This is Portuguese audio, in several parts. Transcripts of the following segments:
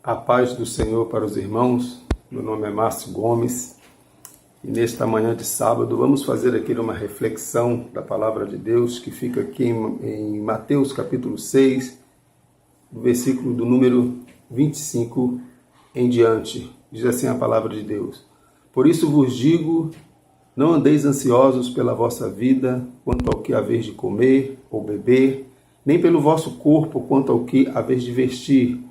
A paz do Senhor para os irmãos. Meu nome é Márcio Gomes e nesta manhã de sábado vamos fazer aqui uma reflexão da palavra de Deus que fica aqui em Mateus capítulo 6, versículo do número 25 em diante. Diz assim a palavra de Deus: Por isso vos digo, não andeis ansiosos pela vossa vida, quanto ao que haveis de comer ou beber, nem pelo vosso corpo, quanto ao que haveis de vestir.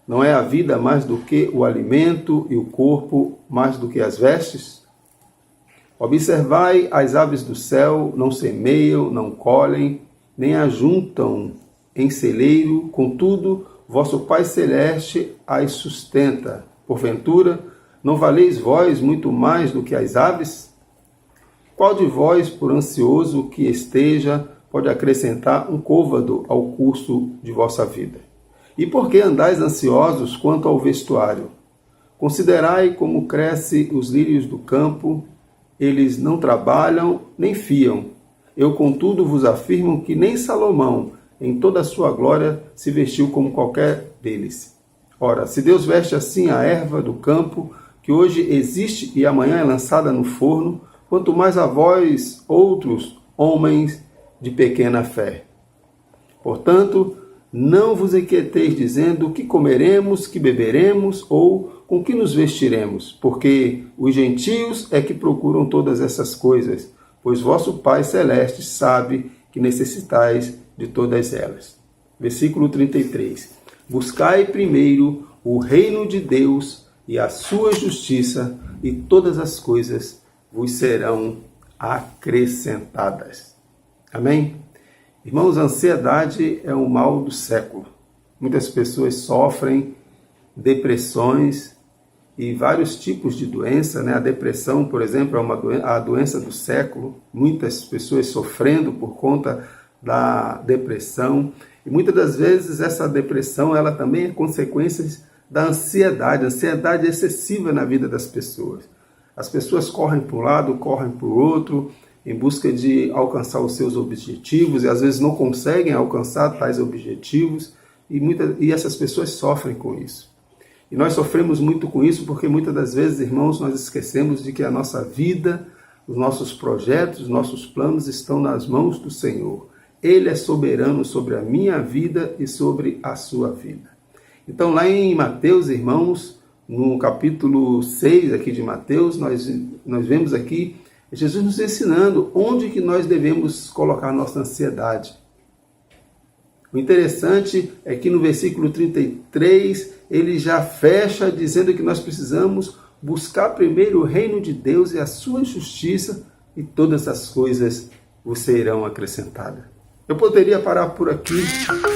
Não é a vida mais do que o alimento e o corpo mais do que as vestes? Observai as aves do céu, não semeiam, não colhem, nem ajuntam em celeiro, contudo, vosso Pai Celeste as sustenta. Porventura, não valeis vós muito mais do que as aves? Qual de vós, por ansioso que esteja, pode acrescentar um côvado ao curso de vossa vida? E por que andais ansiosos quanto ao vestuário? Considerai como crescem os lírios do campo, eles não trabalham nem fiam. Eu, contudo, vos afirmo que nem Salomão, em toda a sua glória, se vestiu como qualquer deles. Ora, se Deus veste assim a erva do campo, que hoje existe e amanhã é lançada no forno, quanto mais a vós, outros homens de pequena fé. Portanto, não vos inquieteis dizendo que comeremos, que beberemos ou com que nos vestiremos, porque os gentios é que procuram todas essas coisas, pois vosso Pai Celeste sabe que necessitais de todas elas. Versículo 33. Buscai primeiro o reino de Deus e a sua justiça, e todas as coisas vos serão acrescentadas. Amém? Irmãos, a ansiedade é o mal do século. Muitas pessoas sofrem depressões e vários tipos de doença, né? A depressão, por exemplo, é a doença do século. Muitas pessoas sofrendo por conta da depressão. E muitas das vezes essa depressão ela também é consequência da ansiedade. A ansiedade é excessiva na vida das pessoas. As pessoas correm para um lado, correm para o outro, em busca de alcançar os seus objetivos, e às vezes não conseguem alcançar tais objetivos, e essas pessoas sofrem com isso. E nós sofremos muito com isso porque muitas das vezes, irmãos, nós esquecemos de que a nossa vida, os nossos projetos, os nossos planos estão nas mãos do Senhor. Ele é soberano sobre a minha vida e sobre a sua vida. Então lá em Mateus, irmãos, no capítulo 6 aqui de Mateus, nós vemos aqui Jesus nos ensinando onde que nós devemos colocar nossa ansiedade. O interessante é que no versículo 33, ele já fecha dizendo que nós precisamos buscar primeiro o reino de Deus e a sua justiça, e todas as coisas vos serão acrescentadas. Eu poderia parar por aqui,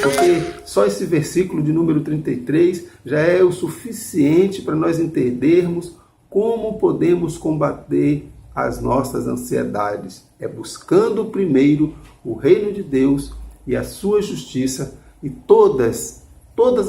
porque só esse versículo de número 33 já é o suficiente para nós entendermos como podemos combater as nossas ansiedades. É buscando primeiro o reino de Deus e a sua justiça, e todas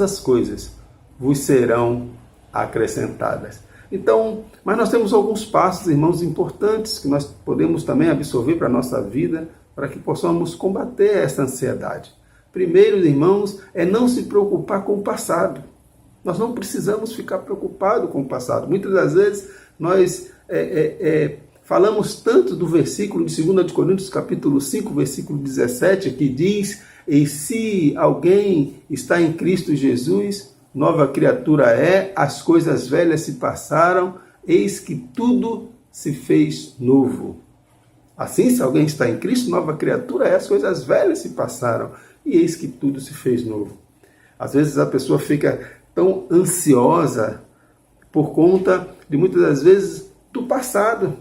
as coisas vos serão acrescentadas. Então, mas nós temos alguns passos, irmãos, importantes que nós podemos também absorver para a nossa vida, para que possamos combater essa ansiedade. Primeiro, irmãos, é não se preocupar com o passado. Nós não precisamos ficar preocupados com o passado. Muitas das vezes nós falamos tanto do versículo de 2 Coríntios capítulo 5, versículo 17, que diz: E se alguém está em Cristo Jesus, nova criatura é, as coisas velhas se passaram, eis que tudo se fez novo. Assim, se alguém está em Cristo, nova criatura é, as coisas velhas se passaram, e eis que tudo se fez novo. Às vezes a pessoa fica tão ansiosa por conta de muitas das vezes do passado.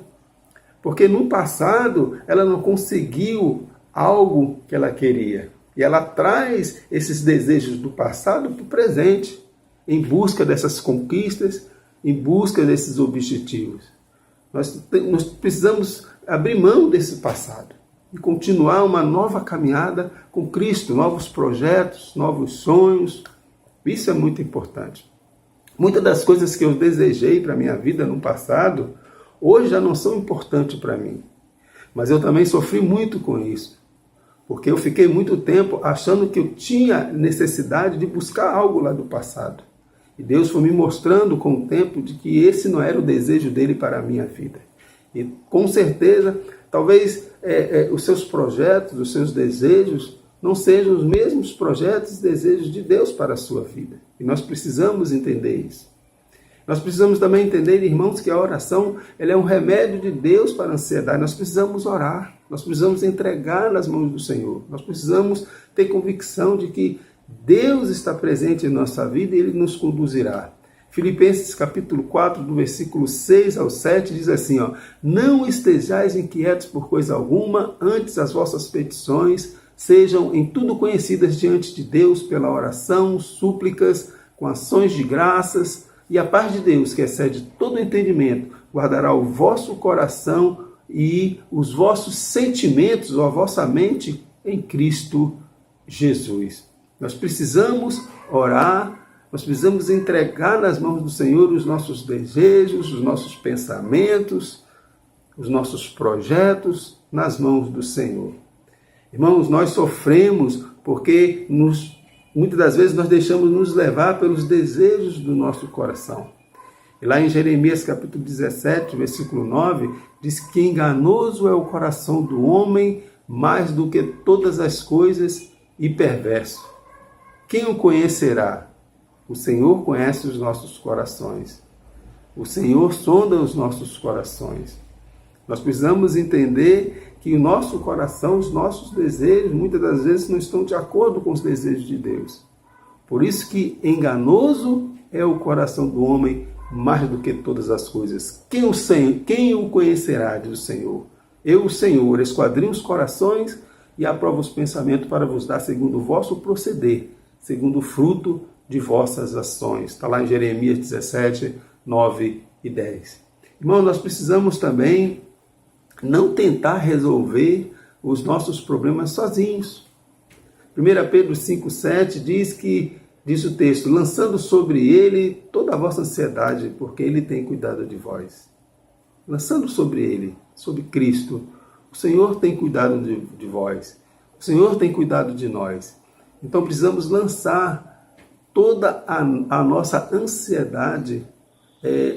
Porque no passado ela não conseguiu algo que ela queria. E ela traz esses desejos do passado para o presente, em busca dessas conquistas, em busca desses objetivos. Nós precisamos abrir mão desse passado e continuar uma nova caminhada com Cristo, novos projetos, novos sonhos. Isso é muito importante. Muitas das coisas que eu desejei para a minha vida no passado, hoje já não são importantes para mim. Mas eu também sofri muito com isso. Porque eu fiquei muito tempo achando que eu tinha necessidade de buscar algo lá do passado. E Deus foi me mostrando com o tempo de que esse não era o desejo dele para a minha vida. E com certeza, talvez os seus projetos, os seus desejos, não sejam os mesmos projetos e desejos de Deus para a sua vida. E nós precisamos entender isso. Nós precisamos também entender, irmãos, que a oração ela é um remédio de Deus para a ansiedade. Nós precisamos orar, nós precisamos entregar nas mãos do Senhor. Nós precisamos ter convicção de que Deus está presente em nossa vida e Ele nos conduzirá. Filipenses capítulo 4, do versículo 6 ao 7, diz assim, não estejais inquietos por coisa alguma, antes as vossas petições sejam em tudo conhecidas diante de Deus pela oração, súplicas, com ações de graças, e a paz de Deus, que excede todo entendimento, guardará o vosso coração e os vossos sentimentos, ou a vossa mente, em Cristo Jesus. Nós precisamos orar, nós precisamos entregar nas mãos do Senhor os nossos desejos, os nossos pensamentos, os nossos projetos nas mãos do Senhor. Irmãos, nós sofremos porque muitas das vezes nós deixamos nos levar pelos desejos do nosso coração. E lá em Jeremias capítulo 17, versículo 9, diz que enganoso é o coração do homem mais do que todas as coisas e perverso. Quem o conhecerá? O Senhor conhece os nossos corações. O Senhor sonda os nossos corações. Nós precisamos entender que o nosso coração, os nossos desejos, muitas das vezes não estão de acordo com os desejos de Deus. Por isso que enganoso é o coração do homem mais do que todas as coisas. Quem o conhecerá, diz o Senhor? Eu, o Senhor, esquadrinho os corações e aprovo os pensamentos para vos dar segundo o vosso proceder, segundo o fruto de vossas ações. Está lá em Jeremias 17, 9 e 10. Irmão, nós precisamos também não tentar resolver os nossos problemas sozinhos. 1 Pedro 5,7 diz o texto, lançando sobre ele toda a vossa ansiedade, porque ele tem cuidado de vós. Lançando sobre ele, sobre Cristo, o Senhor tem cuidado de vós. O Senhor tem cuidado de nós. Então precisamos lançar toda a nossa ansiedade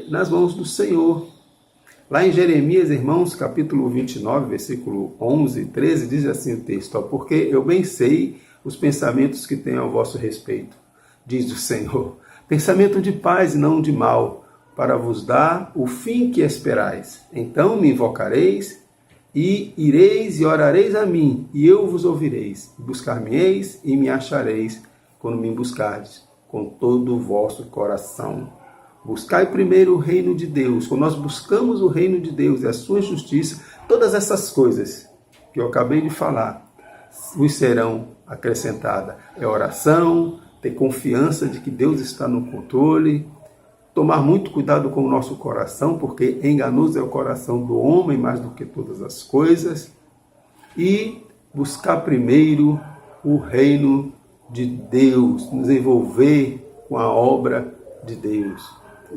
nas mãos do Senhor. Lá em Jeremias, irmãos, capítulo 29, versículo 11 e 13, diz assim o texto, porque eu bem sei os pensamentos que tenho a vosso respeito, diz o Senhor, pensamento de paz e não de mal, para vos dar o fim que esperais. Então me invocareis, e ireis e orareis a mim, e eu vos ouvireis, buscar-me-eis e me achareis, quando me buscardes com todo o vosso coração. Buscai primeiro o reino de Deus. Quando nós buscamos o reino de Deus e a sua justiça, todas essas coisas que eu acabei de falar, vos serão acrescentadas. É oração, ter confiança de que Deus está no controle, tomar muito cuidado com o nosso coração, porque enganoso é o coração do homem mais do que todas as coisas, e buscar primeiro o reino de Deus, nos envolver com a obra de Deus,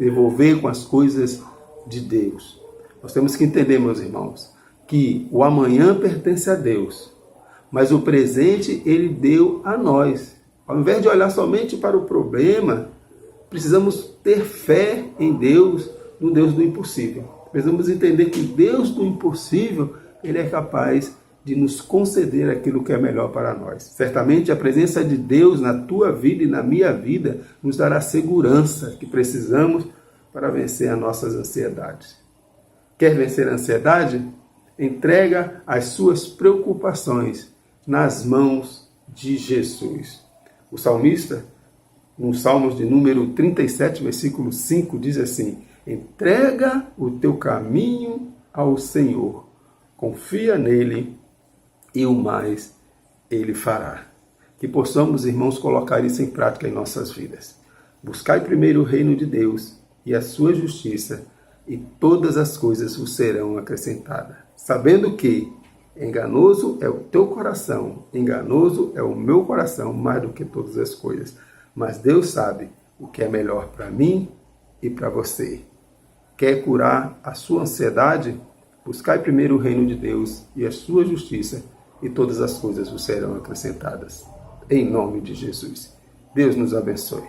envolver com as coisas de Deus. Nós temos que entender, meus irmãos, que o amanhã pertence a Deus, mas o presente Ele deu a nós. Ao invés de olhar somente para o problema, precisamos ter fé em Deus, no Deus do impossível. Precisamos entender que Deus do impossível, Ele é capaz de nos conceder aquilo que é melhor para nós. Certamente a presença de Deus na tua vida e na minha vida nos dará segurança que precisamos para vencer as nossas ansiedades. Quer vencer a ansiedade? Entrega as suas preocupações nas mãos de Jesus. O salmista, no Salmos de número 37, versículo 5, diz assim, entrega o teu caminho ao Senhor, confia nele e o mais Ele fará. Que possamos, irmãos, colocar isso em prática em nossas vidas. Buscai primeiro o reino de Deus e a sua justiça, e todas as coisas vos serão acrescentadas. Sabendo que enganoso é o teu coração, enganoso é o meu coração, mais do que todas as coisas. Mas Deus sabe o que é melhor para mim e para você. Quer curar a sua ansiedade? Buscai primeiro o reino de Deus e a sua justiça, e todas as coisas vos serão acrescentadas. Em nome de Jesus. Deus nos abençoe.